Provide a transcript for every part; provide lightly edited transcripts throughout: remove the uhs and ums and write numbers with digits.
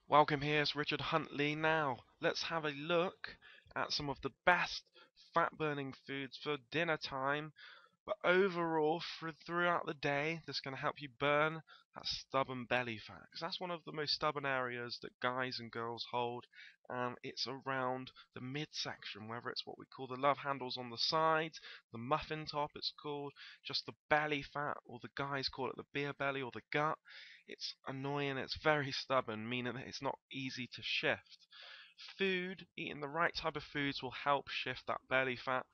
Welcome, here's Richard Huntley. Now, let's have a look at some of the best fat burning foods for dinner time, but overall throughout the day that's going to help you burn that stubborn belly fat. Because that's one of the most stubborn areas that guys and girls hold, and it's around the midsection, whether it's what we call the love handles on the sides, the muffin top it's called, just the belly fat, or the guys call it the beer belly or the gut. It's annoying, it's very stubborn, meaning that it's not easy to shift. Eating the right type of foods will help shift that belly fat.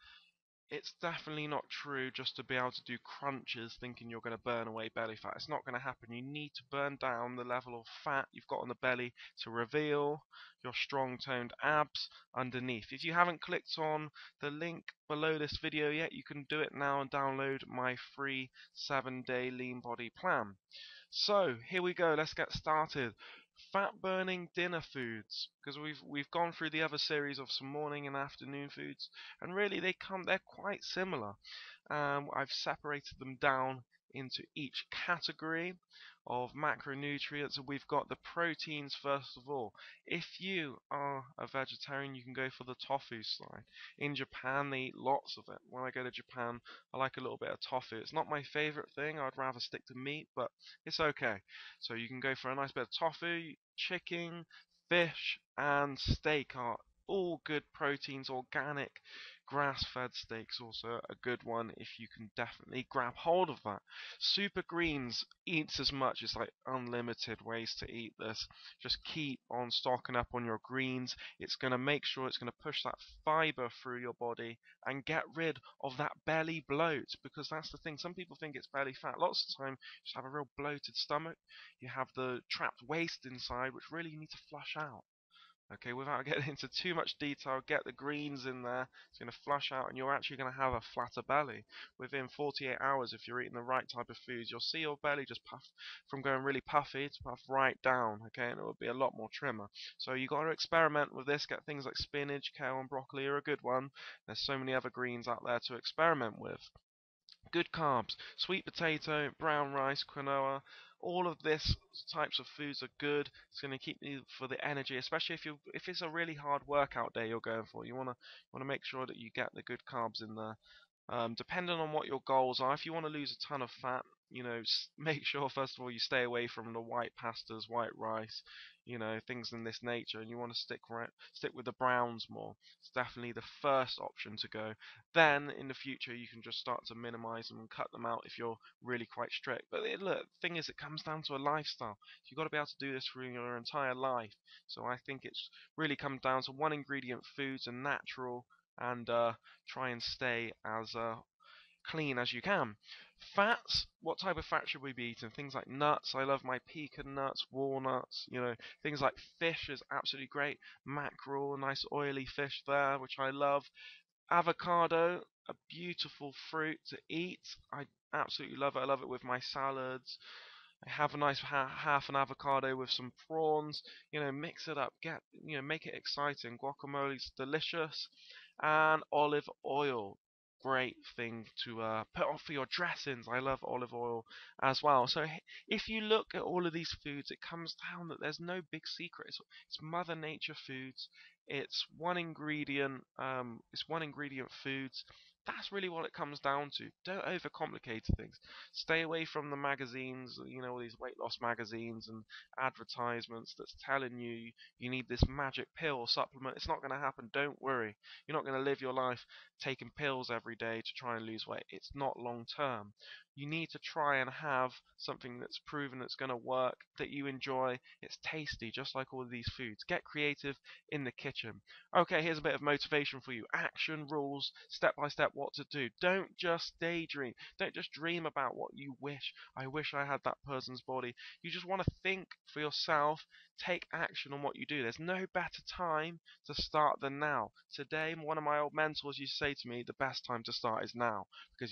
It's definitely not true just to be able to do crunches thinking you're going to burn away belly fat. It's not going to happen. You need to burn down the level of fat you've got on the belly to reveal your strong toned abs underneath. If you haven't clicked on the link below this video yet, you can do it now and download my free 7-day lean body plan. So here we go. Let's get started. Fat burning dinner foods, because we've gone through the other series of some morning and afternoon foods, and really they're quite similar. I've separated them down into each category of macronutrients, and we've got the proteins first of all. If you are a vegetarian, you can go for the tofu side. In Japan, they eat lots of it. When I go to Japan, I like a little bit of tofu. It's not my favorite thing. I'd rather stick to meat, but it's okay. So you can go for a nice bit of tofu, chicken, fish, and steak are all good proteins, organic. Grass-fed steaks also a good one if you can definitely grab hold of that. Super Greens eats as much. It's like unlimited ways to eat this. Just keep on stocking up on your greens. It's going to make sure it's going to push that fiber through your body and get rid of that belly bloat, because that's the thing. Some people think it's belly fat. Lots of the time, you just have a real bloated stomach. You have the trapped waste inside, which really you need to flush out. Okay, without getting into too much detail, get the greens in there. It's going to flush out, and you're actually going to have a flatter belly within 48 hours. If you're eating the right type of foods, you'll see your belly just puff from going really puffy to puff right down. Okay, and it will be a lot more trimmer. So you got to experiment with this. Get things like spinach, kale, and broccoli are a good one. There's so many other greens out there to experiment with. Good carbs, sweet potato, brown rice, quinoa, all of this types of foods are good. It's going to keep you for the energy, especially if it's a really hard workout day you're going for. You want to make sure that you get the good carbs in there. Depending on what your goals are, if you want to lose a ton of fat, make sure first of all you stay away from the white pastas, white rice, things in this nature, and you want to stick with the browns more. It's definitely the first option to go. Then in the future you can just start to minimize them and cut them out if you're really quite strict. But look, the thing is, it comes down to a lifestyle. You've got to be able to do this for your entire life. So I think it's really comes down to one ingredient foods and natural, and try and stay as clean as you can. Fats, what type of fat should we be eating? Things like nuts. I love my pecan nuts, walnuts, things like fish is absolutely great. Mackerel, nice oily fish there, which I love. Avocado, a beautiful fruit to eat. I absolutely love it. I love it with my salads. I have a nice half an avocado with some prawns. Mix it up. Make it exciting. Guacamole's delicious, and olive oil. Great thing to put on for your dressings. I love olive oil as well. So if you look at all of these foods, it comes down that there's no big secret. It's Mother Nature foods. It's one ingredient. It's one ingredient foods. That's really what it comes down to. Don't overcomplicate things. Stay away from the magazines, all these weight loss magazines and advertisements that's telling you you need this magic pill or supplement. It's not going to happen. Don't worry. You're not going to live your life taking pills every day to try and lose weight. It's not long term. You need to try and have something that's proven that's going to work, that you enjoy. It's tasty, just like all of these foods. Get creative in the kitchen. Okay, here's a bit of motivation for you. Action rules, step by step what to do. Don't just daydream. Don't just dream about what you wish. I wish I had that person's body. You just want to think for yourself. Take action on what you do. There's no better time to start than now. Today, one of my old mentors used to say to me, the best time to start is now. Because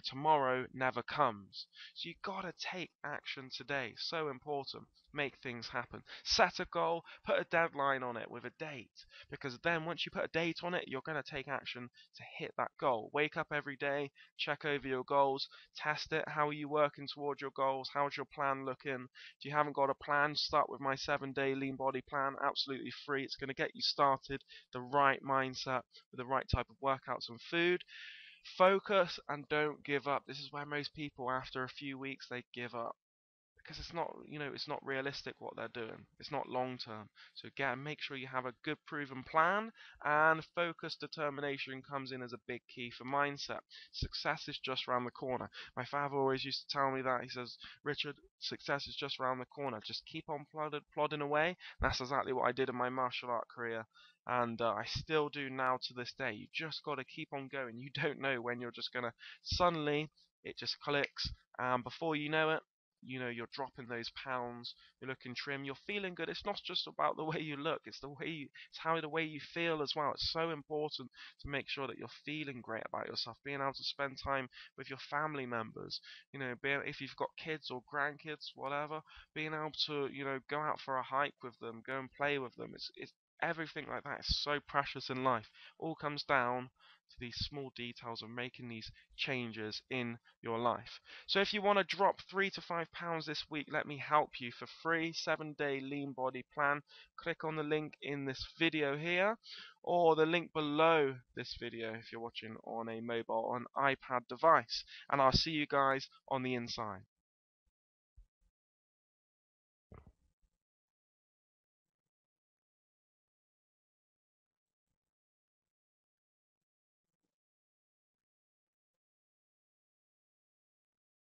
tomorrow never comes. So you gotta take action today. So important. Make things happen. Set a goal, put a deadline on it with a date. Because then once you put a date on it, you're going to take action to hit that goal. Wake up every day, check over your goals, test it. How are you working towards your goals? How's your plan looking? If you haven't got a plan, can start with my 7-day lean body plan absolutely free. It's going to get you started, the right mindset, with the right type of workouts and food. Focus and don't give up. This is where most people, after a few weeks, they give up because it's not, it's not realistic what they're doing. It's not long term. So again, make sure you have a good proven plan, and focus, determination comes in as a big key for mindset. Success is just around the corner. My father always used to tell me that. He says, Richard, success is just around the corner. Just keep on plodding away. And that's exactly what I did in my martial art career. And I still do now to this day. You just got to keep on going. You don't know when you're just going to suddenly, it just clicks, and before you know it, you're dropping those pounds, you're looking trim, you're feeling good. It's not just about the way you look, it's the way you feel as well. It's so important to make sure that you're feeling great about yourself, being able to spend time with your family members, if you've got kids or grandkids, whatever, being able to, go out for a hike with them, go and play with them. It's everything like that is so precious in life. All comes down to these small details of making these changes in your life. So if you want to drop 3 to 5 pounds this week, let me help you for free. 7-day lean body plan. Click on the link in this video here, or the link below this video if you're watching on a mobile or an iPad device. And I'll see you guys on the inside.